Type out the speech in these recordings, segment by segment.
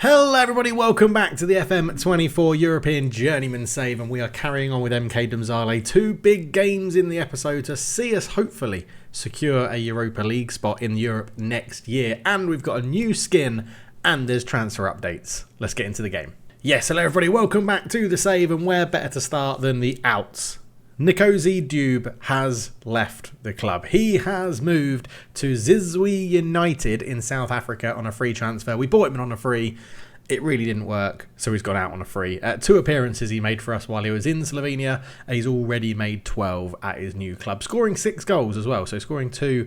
Hello everybody, welcome back to the FM24 European Journeyman Save, and we are carrying on with NK DOMZALE. Two big games in the episode to see us hopefully secure a Europa League spot in Europe next year, and we've got a new skin and there's transfer updates. Let's get into the game. Yes, hello everybody, welcome back to the save, and where better to start than the outs. Nkosi Dube has left the club. He has moved to Zizwi United in South Africa on a free transfer. We bought him on a free. It really didn't work, so he's gone out on a free. 2 appearances he made for us while he was in Slovenia. He's already made 12 at his new club, scoring 6 goals as well. So scoring 2,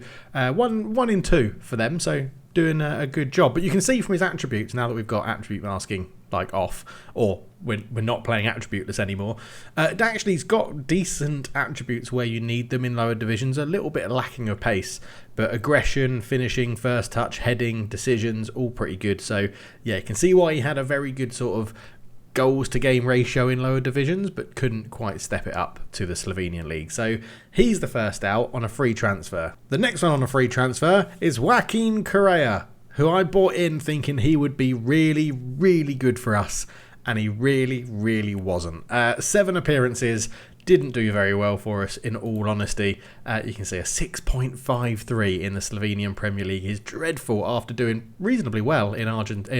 one in 2 for them. So doing a good job. But you can see from his attributes, now that we've got attribute masking like off, or we're not playing attributeless anymore, actually he's got decent attributes where you need them in lower divisions. A little bit lacking of pace, but aggression, finishing, first touch, heading, decisions, all pretty good. So yeah, you can see why he had a very good sort of goals to game ratio in lower divisions, but couldn't quite step it up to the Slovenian league. So he's the first out on a free transfer. The next one on a free transfer is Joaquin Correa, who I bought in thinking he would be really, really good for us, and he really, really wasn't. 7 appearances, didn't do very well for us in all honesty. You can see a 6.53 in the Slovenian Premier League is dreadful after doing reasonably well in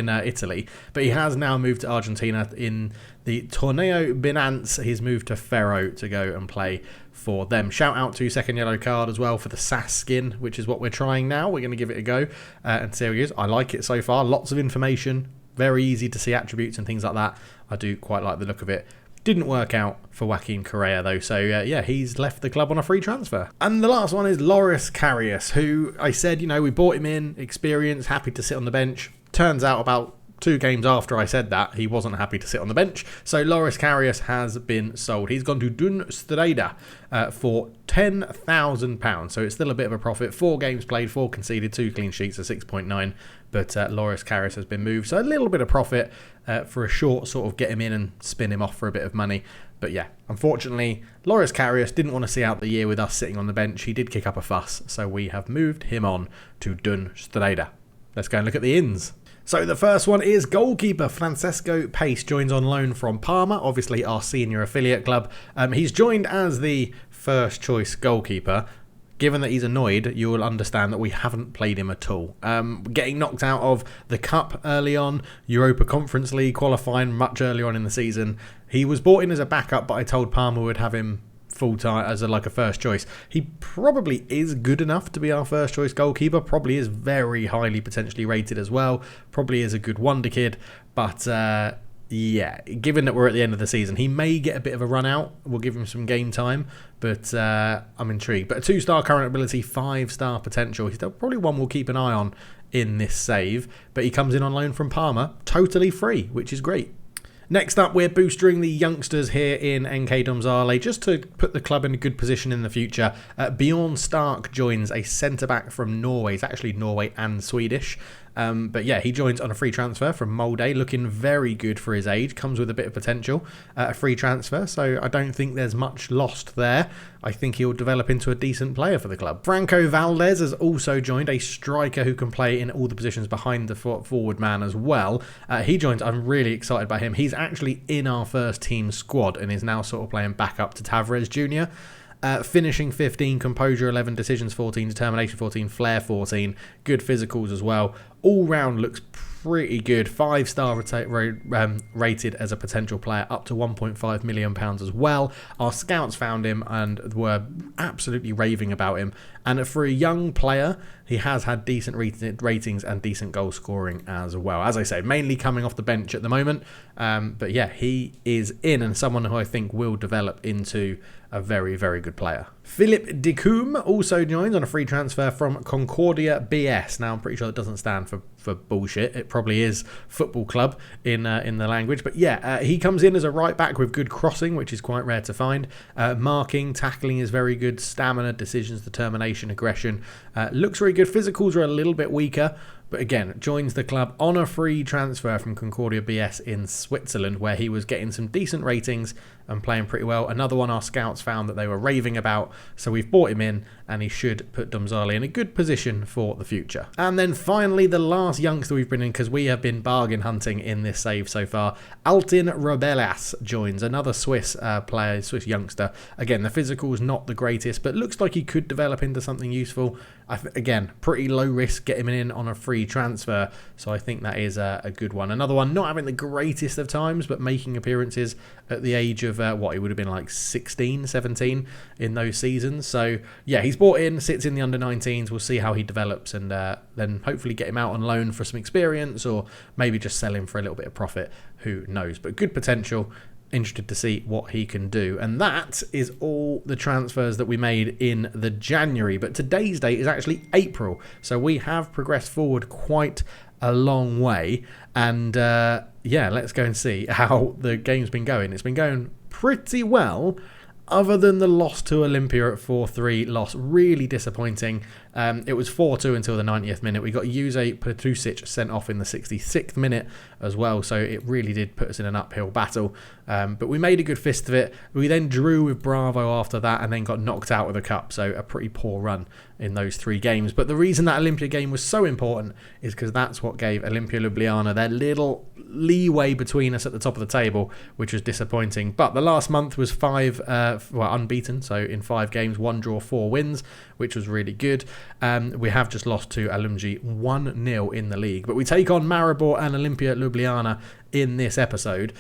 Italy, but he has now moved to Argentina in the Torneo Binance. He's moved to Ferro to go and play for them. Shout out to second yellow card as well for the SAS skin, which is what we're trying now. We're going to give it a go and see how he is. I like it so far. Lots of information, very easy to see attributes and things like that. I do quite like the look of it. Didn't work out for Joaquin Correa though, so yeah, he's left the club on a free transfer. And the last one is Loris Karius, who I said, we bought him in, experience, happy to sit on the bench. Turns out about 2 games after I said that, he wasn't happy to sit on the bench. So Loris Karius has been sold. He's gone to Dun Streda for £10,000. So it's still a bit of a profit. 4 games played, 4 conceded, 2 clean sheets, a 6.9. But Loris Karius has been moved. So a little bit of profit for a short sort of get him in and spin him off for a bit of money. But yeah, unfortunately, Loris Karius didn't want to see out the year with us sitting on the bench. He did kick up a fuss. So we have moved him on to Dun Streda. Let's go and look at the ins. So the first one is goalkeeper Francesco Pace joins on loan from Parma, obviously our senior affiliate club. He's joined as the first choice goalkeeper. Given that he's annoyed, you will understand that we haven't played him at all. Getting knocked out of the Cup early on, Europa Conference League qualifying much earlier on in the season. He was brought in as a backup, but I told Parma we'd have him full-time as a first choice. He probably is good enough to be our first choice goalkeeper, probably is very highly potentially rated as well, probably is a good wonder kid, but yeah, given that we're at the end of the season, he may get a bit of a run out. We'll give him some game time, but I'm intrigued. But a 2-star current ability, 5-star potential. He's probably one we'll keep an eye on in this save, but he comes in on loan from Parma, totally free, which is great. Next up, we're boosting the youngsters here in NK DOMZALE just to put the club in a good position in the future. Bjorn Stark joins, a centre-back from Norway. He's actually Norway and Swedish. But yeah, he joins on a free transfer from Molde, looking very good for his age, comes with a bit of potential, a free transfer, so I don't think there's much lost there. I think he'll develop into a decent player for the club. Franco Valdez has also joined, a striker who can play in all the positions behind the forward man as well. He joins, I'm really excited about him. He's actually in our first team squad and is now sort of playing back up to Tavares Jr. Finishing 15, composure 11, decisions 14, determination 14, flair 14, good physicals as well. All round looks pretty good. 5-star rated as a potential player, up to £1.5 million as well. Our scouts found him and were absolutely raving about him. And for a young player, he has had decent ratings and decent goal scoring as well. As I say, mainly coming off the bench at the moment. But yeah, he is in, and someone who I think will develop into a very, very good player. Philip Dicum also joins on a free transfer from Concordia BS. Now, I'm pretty sure it doesn't stand for bullshit. It probably is football club in the language. But yeah, he comes in as a right back with good crossing, which is quite rare to find. Marking, tackling is very good. Stamina, decisions, determination, aggression. Looks very good. Physicals are a little bit weaker, but again, joins the club on a free transfer from Concordia BS in Switzerland, where he was getting some decent ratings and playing pretty well. Another one our scouts found that they were raving about, so we've bought him in, and he should put DOMZALE in a good position for the future. And then finally, the last youngster we've been in, because we have been bargain hunting in this save so far, Altin Rebellas joins, another Swiss player, Swiss youngster. Again, the physical's not the greatest, but looks like he could develop into something useful. Again, pretty low risk getting him in on a free transfer, so I think that is a good one. Another one not having the greatest of times, but making appearances at the age of what he would have been like 16, 17 in those seasons. So yeah, he's bought in, sits in the under-19s. We'll see how he develops, and then hopefully get him out on loan for some experience, or maybe just sell him for a little bit of profit. Who knows? But good potential. Interested to see what he can do. And that is all the transfers that we made in the January. But today's date is actually April, so we have progressed forward quite a long way. And yeah, let's go and see how the game's been going. It's been going pretty well, other than the loss to Olympia at 4-3 loss. Really disappointing. It was 4-2 until the 90th minute. We got Jose Petusic sent off in the 66th minute as well, so it really did put us in an uphill battle. But we made a good fist of it. We then drew with Bravo after that, and then got knocked out of the cup, so a pretty poor run in those 3 games. But the reason that Olympia game was so important is because that's what gave Olympia Ljubljana their little leeway between us at the top of the table, which was disappointing. But the last month was unbeaten, so in 5 games, 1 draw, 4 wins, which was really good. We have just lost to Alumji 1-0 in the league, but we take on Maribor and Olympia Ljubljana in this episode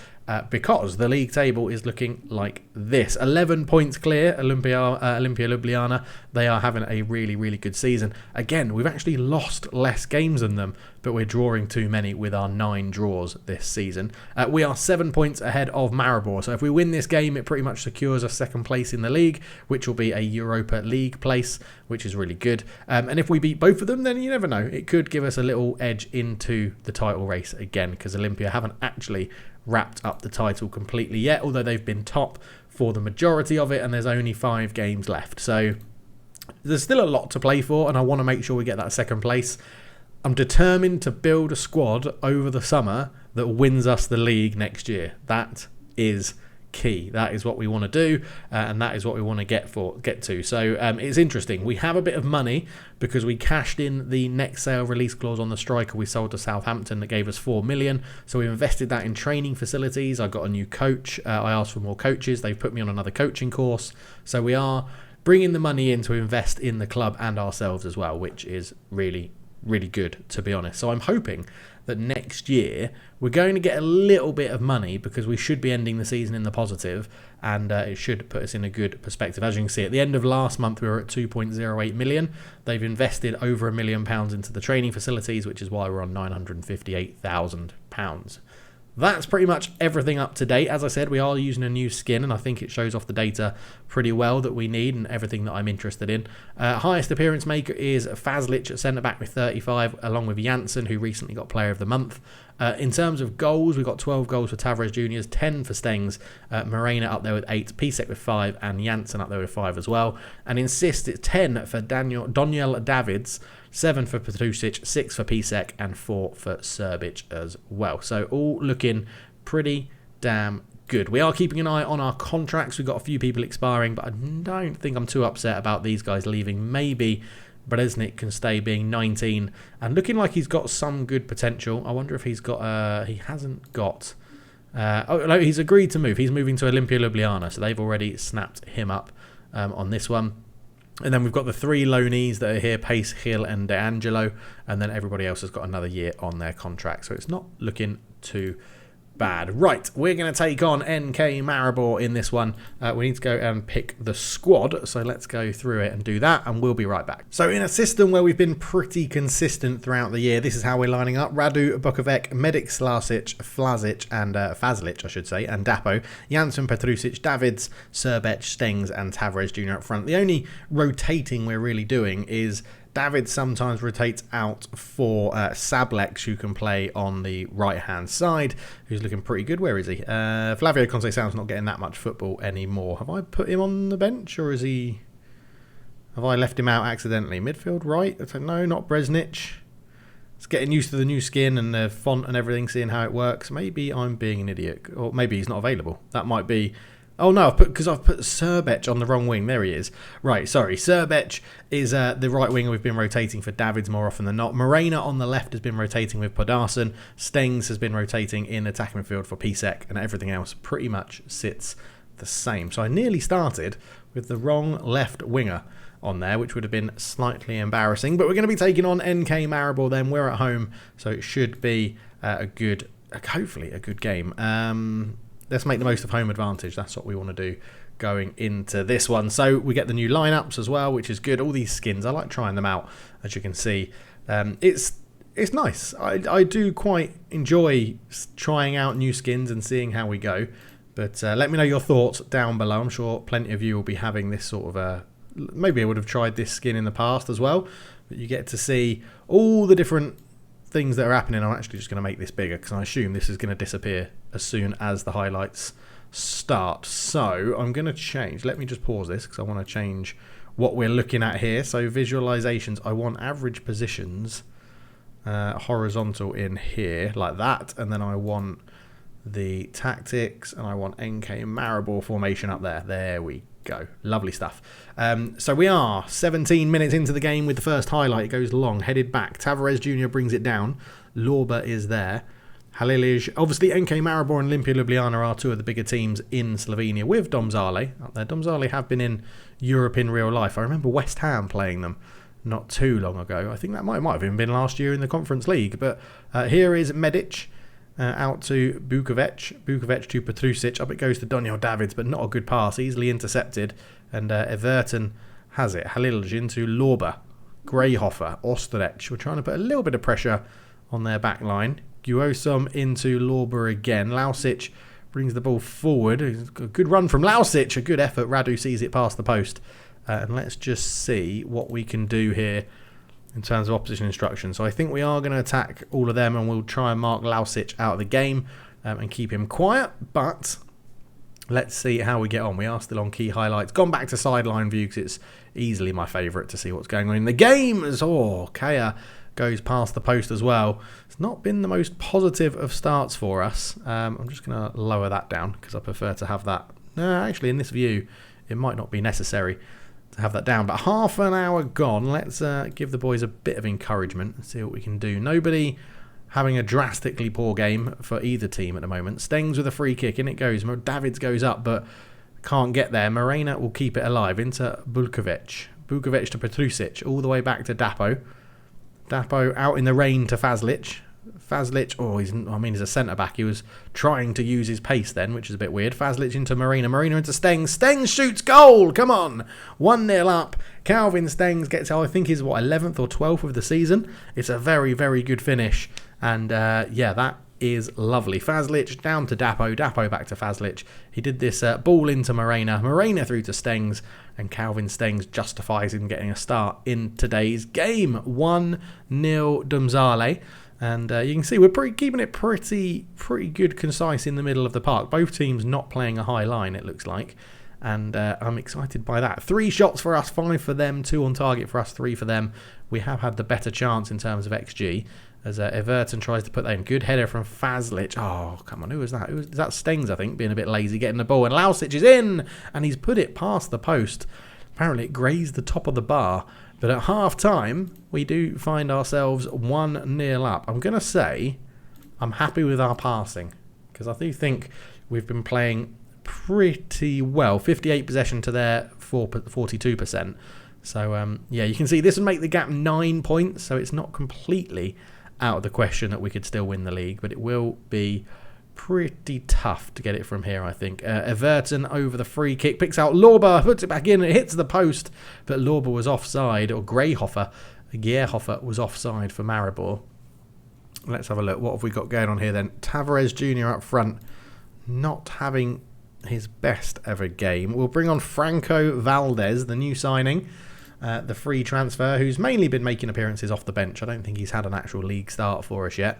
because the league table is looking like this. 11 points clear, Olympia Ljubljana. They are having a really, really good season. Again, we've actually lost less games than them, but we're drawing too many with our 9 draws this season. We are 7 points ahead of Maribor, so if we win this game, it pretty much secures us 2nd place in the league, which will be a Europa League place, which is really good. And if we beat both of them, then you never know. It could give us a little edge into the title race again, because Olympia haven't actually wrapped up the title completely yet, although they've been top for the majority of it, and there's only 5 games left. So there's still a lot to play for, and I want to make sure we get that 2nd place. I'm determined to build a squad over the summer that wins us the league next year. That is key. That is what we want to do, and that is what we want to get to. So it's interesting. We have a bit of money because we cashed in the next sale release clause on the striker we sold to Southampton that gave us 4 million. So we invested that in training facilities. I got a new coach. I asked for more coaches. They've put me on another coaching course. So we are bringing the money in to invest in the club and ourselves as well, which is really, really good, to be honest. So I'm hoping that next year we're going to get a little bit of money, because we should be ending the season in the positive, and it should put us in a good perspective. As you can see, at the end of last month we were at 2.08 million. They've invested over £1 million into the training facilities, which is why we're on £958,000. That's pretty much everything up to date. As I said, we are using a new skin, and I think it shows off the data pretty well that we need and everything that I'm interested in. Highest appearance maker is Fazlic at centre-back with 35, along with Janssen, who recently got Player of the Month. In terms of goals, we've got 12 goals for Tavares Juniors, 10 for Stengs, Morena up there with 8, Pisek with 5, and Janssen up there with 5 as well. And in assists, it's 10 for Daniel Davids, 7 for Petusic, 6 for Pisek, and 4 for Serbic as well. So all looking pretty damn good. We are keeping an eye on our contracts. We've got a few people expiring, but I don't think I'm too upset about these guys leaving. Maybe Breznik can stay, being 19 and looking like he's got some good potential. I wonder if he's got... he hasn't got... oh, no, he's agreed to move. He's moving to Olympia Ljubljana, so they've already snapped him up on this one. And then we've got the 3 loanees that are here, Pace, Hill and De Angelo, and then everybody else has got another year on their contract, so it's not looking too bad. Right, we're going to take on NK Maribor in this one. We need to go and pick the squad, so let's go through it and do that, and we'll be right back. So in a system where we've been pretty consistent throughout the year, this is how we're lining up. Radu, Bukovic, Medic, Slasic, Flazic, and Fazlic, I should say, and Dapo, Janssen, Petrusic, Davids, Serbec, Stengs, and Tavares Jr. up front. The only rotating we're really doing is David sometimes rotates out for Sablex, who can play on the right-hand side, who's looking pretty good. Where is he? Flavio Conceição's not getting that much football anymore. Have I put him on the bench, or is he... Have I left him out accidentally? Midfield right? No, not Breznic. It's getting used to the new skin and the font and everything, seeing how it works. Maybe I'm being an idiot, or maybe he's not available. That might be... Oh no, because I've put Srbech on the wrong wing. There he is. Right, sorry. Srbech is the right winger we've been rotating for Davids more often than not. Morena on the left has been rotating with Podarson. Stengs has been rotating in attacking midfield for Pisek, and everything else pretty much sits the same. So I nearly started with the wrong left winger on there, which would have been slightly embarrassing. But we're going to be taking on NK Maribor then. We're at home, so it should be hopefully a good game. Let's make the most of home advantage. That's what we want to do going into this one. So we get the new lineups as well, which is good. All these skins, I like trying them out, as you can see. It's nice. I do quite enjoy trying out new skins and seeing how we go. But let me know your thoughts down below. I'm sure plenty of you will be having this sort of maybe I would have tried this skin in the past as well. But you get to see all the different things that are happening. I'm actually just going to make this bigger because I assume this is going to disappear as soon as the highlights start. So I'm going to change. Let me just pause this because I want to change what we're looking at here. So visualizations, I want average positions horizontal in here like that. And then I want the tactics and I want NK Maribor formation up there. There we go. Lovely stuff. So we are 17 minutes into the game with the first highlight. It goes long, headed back. Tavares Jr. brings it down. Lorba is there. Halilij. Obviously, NK Maribor and Olimpia Ljubljana are two of the bigger teams in Slovenia with Domzale up there. Domzale have been in Europe in real life. I remember West Ham playing them not too long ago. I think that might have even been last year in the Conference League. But here is Medic. Out to Bukovic. Bukovic to Petrusic. Up it goes to Daniel Davids, but not a good pass. Easily intercepted. And Everton has it. Halilj into Lorba. Greyhofer. Osterech. We're trying to put a little bit of pressure on their back line. Guosom into Lorba again. Lausic brings the ball forward. A good run from Lausic. A good effort. Radu sees it past the post. And let's just see what we can do here in terms of opposition instructions. So I think we are going to attack all of them and we'll try and mark Lausic out of the game and keep him quiet. But let's see how we get on. We are still on key highlights. Gone back to sideline view because it's easily my favourite to see what's going on in the game. Kea goes past the post as well. It's not been the most positive of starts for us. I'm just going to lower that down because I prefer to have that. No, actually in this view it might not be necessary to have that down, but half an hour gone. Let's give the boys a bit of encouragement and see what we can do. Nobody having a drastically poor game for either team at the moment. Stengs with a free kick, in it goes. Davids goes up, but can't get there. Morena will keep it alive into Bukovic. Bukovic to Petrusic, all the way back to Dapo. Dapo out in the rain to Fazlic. Fazlic, he's a centre-back. He was trying to use his pace then, which is a bit weird. Fazlic into Morena. Morena into Stengs. Stengs shoots goal! Come on! 1-0 up. Calvin Stengs gets, I think, his 11th or 12th of the season. It's a very, very good finish. And, that is lovely. Fazlic down to Dapo. Dapo back to Fazlic. He did this ball into Morena. Morena through to Stengs. And Calvin Stengs justifies him getting a start in today's game. 1-0 Domzale. And you can see we're keeping it pretty good, concise in the middle of the park. Both teams not playing a high line, it looks like. And I'm excited by that. 3 shots for us, 5 for them, 2 on target for us, 3 for them. We have had the better chance in terms of XG. As Everton tries to put that in. Good header from Fazlic. Oh, come on, who was that? That Stengs, I think, being a bit lazy, getting the ball. And Lausic is in! And he's put it past the post. Apparently it grazed the top of the bar. But at half-time, we do find ourselves 1-0 up. I'm going to say I'm happy with our passing because I do think we've been playing pretty well. 58 possession to their 42%. So, you can see this would make the gap 9 points. So it's not completely out of the question that we could still win the league. But it will be pretty tough to get it from here, I think. Everton over the free kick, picks out Lorba, puts it back in, it hits the post, but Lorba was offside, or Greyhofer was offside for Maribor. Let's have a look. What have we got going on here then? Tavares Jr. up front, not having his best ever game. We'll bring on Franco Valdez, the new signing, the free transfer, who's mainly been making appearances off the bench. I don't think he's had an actual league start for us yet.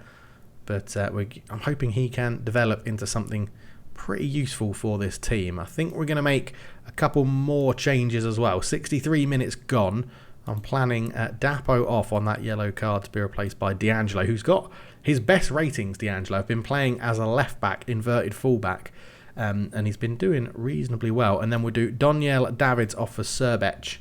But I'm hoping he can develop into something pretty useful for this team. I think we're going to make a couple more changes as well. 63 minutes gone. I'm planning Dapo off on that yellow card to be replaced by D'Angelo, who's got his best ratings. D'Angelo have been playing as a left back, inverted fullback, and he's been doing reasonably well. And then we'll do Daniel Davids off for Srbec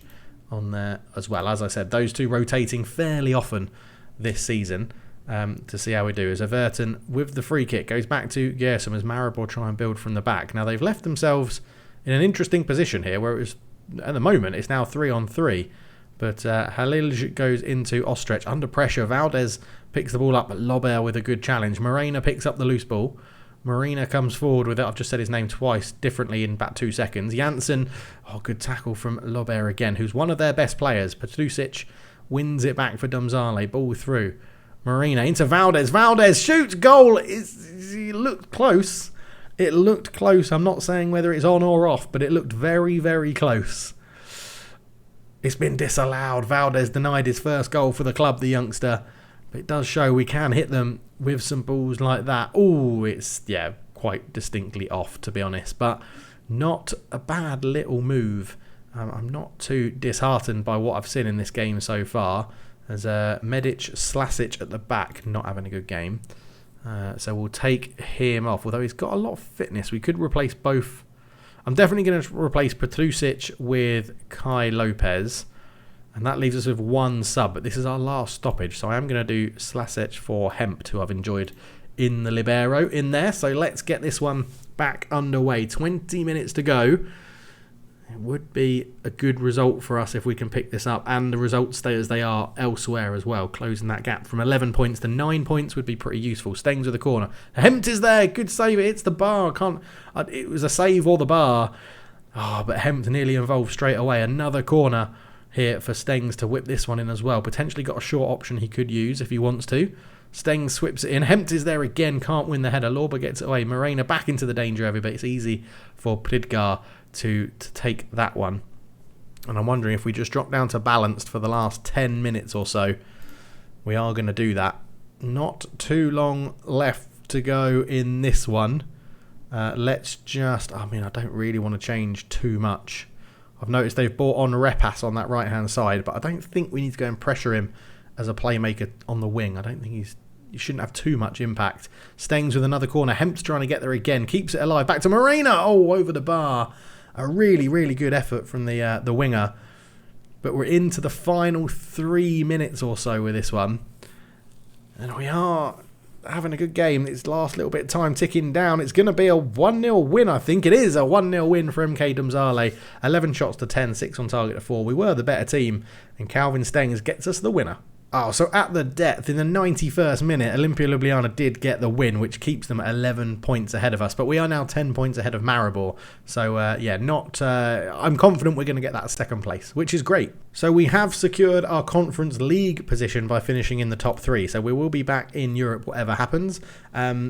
on there as well. As I said, those two rotating fairly often this season to see how we do. As Everton, with the free kick, goes back to Gerson as Maribor try and build from the back. Now, they've left themselves in an interesting position here, where it was, at the moment, it's now 3-on-3. But Halil goes into Ostrich under pressure. Valdez picks the ball up, but Lobert with a good challenge. Morena picks up the loose ball. Morena comes forward with it. I've just said his name twice differently in about 2 seconds. Janssen, good tackle from Lobert again, who's one of their best players. Petrusic wins it back for Domzale. Ball through. Morena into Valdez. Valdez shoots. Goal. It looked close. It looked close. I'm not saying whether it's on or off, but it looked very, very close. It's been disallowed. Valdez denied his first goal for the club, the youngster. But it does show we can hit them with some balls like that. Oh, it's, quite distinctly off, to be honest. But not a bad little move. I'm not too disheartened by what I've seen in this game so far. As Medic, Slasic at the back, not having a good game. So we'll take him off. Although he's got a lot of fitness. We could replace both. I'm definitely going to replace Petrusic with Kai Lopez. And that leaves us with one sub. But this is our last stoppage. So I am going to do Slasic for Hempt, who I've enjoyed in the Libero in there. So let's get this one back underway. 20 minutes to go. It would be a good result for us if we can pick this up. And the results stay as they are elsewhere as well. Closing that gap from 11 points to 9 points would be pretty useful. Stengs with the corner. Hempt is there. Good save. It hits the bar. It was a save or the bar. But Hempt nearly involved straight away. Another corner here for Stengs to whip this one in as well. Potentially got a short option he could use if he wants to. Stengs swips it in. Hempt is there again. Can't win the header. Lorba gets it away. Morena back into the danger area, but it's easy for Pridgar to take that one. And I'm wondering if we just drop down to balanced for the last 10 minutes or so. We are going to do that. Not too long left to go in this one. Let's just... I don't really want to change too much. I've noticed they've brought on Repas on that right-hand side, but I don't think we need to go and pressure him as a playmaker on the wing. I don't think he shouldn't have too much impact. Stengs with another corner. Hemp's trying to get there again. Keeps it alive. Back to Morena. Over the bar. A really, really good effort from the winger. But we're into the final 3 minutes or so with this one. And we are having a good game. This last little bit of time ticking down. It's going to be a 1-0 win, I think. It is a 1-0 win for MK DOMZALE. 11 shots to 10, 6 on target to 4. We were the better team. And Calvin Stengs gets us the winner. So at the depth, in the 91st minute, Olimpia Ljubljana did get the win, which keeps them 11 points ahead of us. But we are now 10 points ahead of Maribor. So, I'm confident we're going to get that second place, which is great. So we have secured our Conference League position by finishing in the top 3. So we will be back in Europe, whatever happens,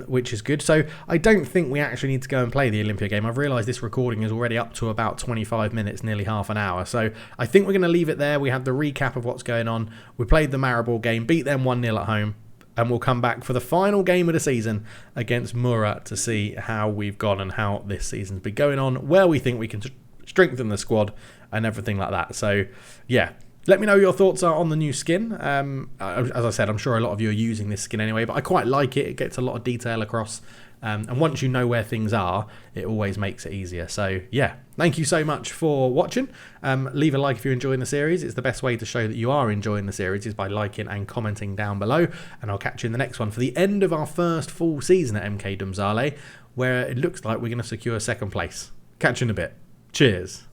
which is good. So I don't think we actually need to go and play the Olimpia game. I've realised this recording is already up to about 25 minutes, nearly half an hour. So I think we're going to leave it there. We have the recap of what's going on. We played the Maribor game, beat them 1-0 at home, and we'll come back for the final game of the season against Mura to see how we've gone and how this season's been going on, where we think we can strengthen the squad and everything like that. So let me know your thoughts are on the new skin. As I said, I'm sure a lot of you are using this skin anyway, but I quite like it. It gets a lot of detail across, and once you know where things are, it always makes it easier. So thank you so much for watching. Leave a like if you're enjoying the series. It's the best way to show that you are enjoying the series is by liking and commenting down below, and I'll catch you in the next one for the end of our first full season at MK DOMZALE, where it looks like we're going to secure second place. Catch you in a bit. Cheers.